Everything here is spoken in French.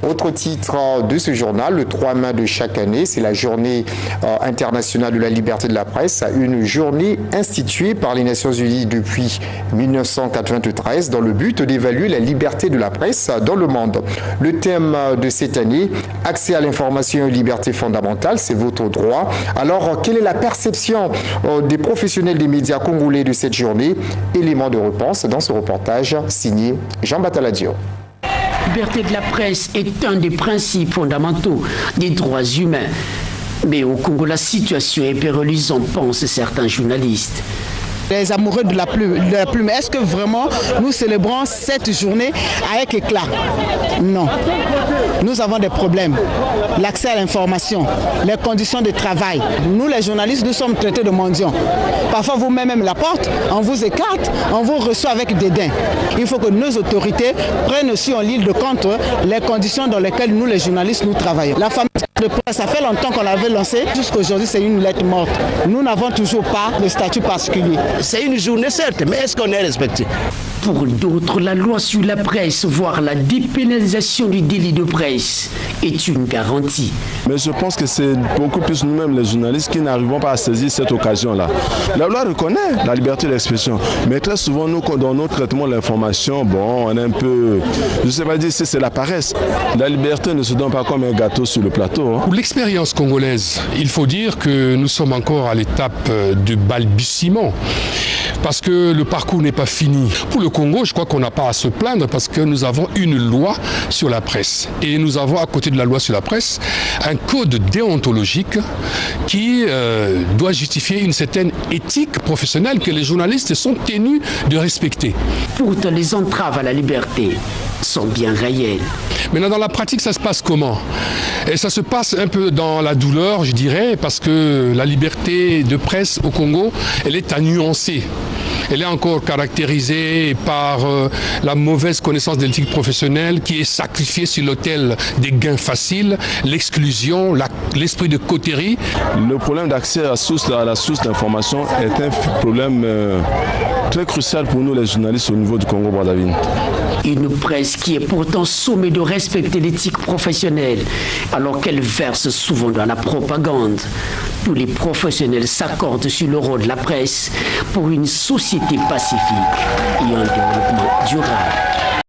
Autre titre de ce journal, le 3 mai de chaque année, c'est la journée internationale de la liberté de la presse, une journée instituée par les Nations Unies depuis 1993 dans le but d'évaluer la liberté de la presse dans le monde. Le thème de cette année, accès à l'information et liberté fondamentale, c'est votre droit. Alors, quelle est la perception des professionnels des médias congolais de cette journée? Élément de réponse dans ce reportage signé Jean Bataladio. La liberté de la presse est un des principes fondamentaux des droits humains. Mais au Congo, la situation est périlleuse, pensent certains journalistes. Les amoureux de la plume, est-ce que vraiment nous célébrons cette journée avec éclat? Non. Nous avons des problèmes. L'accès à l'information, les conditions de travail. Nous, les journalistes, nous sommes traités de mendiants. Parfois, vous mettez même la porte, on vous écarte, on vous reçoit avec dédain. Il faut que nos autorités prennent aussi en ligne de compte les conditions dans lesquelles nous, les journalistes, nous travaillons. La famille de presse, ça fait longtemps qu'on l'avait lancée. Jusqu'aujourd'hui, c'est une lettre morte. Nous n'avons toujours pas de statut particulier. C'est une journée certes, mais est-ce qu'on est respecté? Pour d'autres, la loi sur la presse, voire la dépénalisation du délit de presse, est une garantie. Mais je pense que c'est beaucoup plus nous-mêmes, les journalistes, qui n'arrivons pas à saisir cette occasion-là. La loi reconnaît la liberté d'expression, mais très souvent, nous, dans notre traitement de l'information, bon, on est un peu, je ne sais pas dire si c'est la paresse. La liberté ne se donne pas comme un gâteau sur le plateau. Pour l'expérience congolaise, il faut dire que nous sommes encore à l'étape de balbutiement, parce que le parcours n'est pas fini. Pour le Congo, je crois qu'on n'a pas à se plaindre parce que nous avons une loi sur la presse. Et nous avons à côté de la loi sur la presse un code déontologique qui doit justifier une certaine éthique professionnelle que les journalistes sont tenus de respecter. Pourtant, les entraves à la liberté sont bien réelles. Maintenant, dans la pratique, ça se passe comment? Et ça se passe un peu dans la douleur, je dirais, parce que la liberté de presse au Congo, elle est à nuancer. Elle est encore caractérisée par la mauvaise connaissance de l'éthique professionnelle qui est sacrifiée sur l'autel des gains faciles, l'exclusion, l'esprit de coterie. Le problème d'accès à la source d'information est un problème très crucial pour nous les journalistes au niveau du Congo-Brazzaville. Une presse qui est pourtant sommée de respecter l'éthique professionnelle, alors qu'elle verse souvent dans la propagande. Tous les professionnels s'accordent sur le rôle de la presse pour une société pacifique et un développement durable.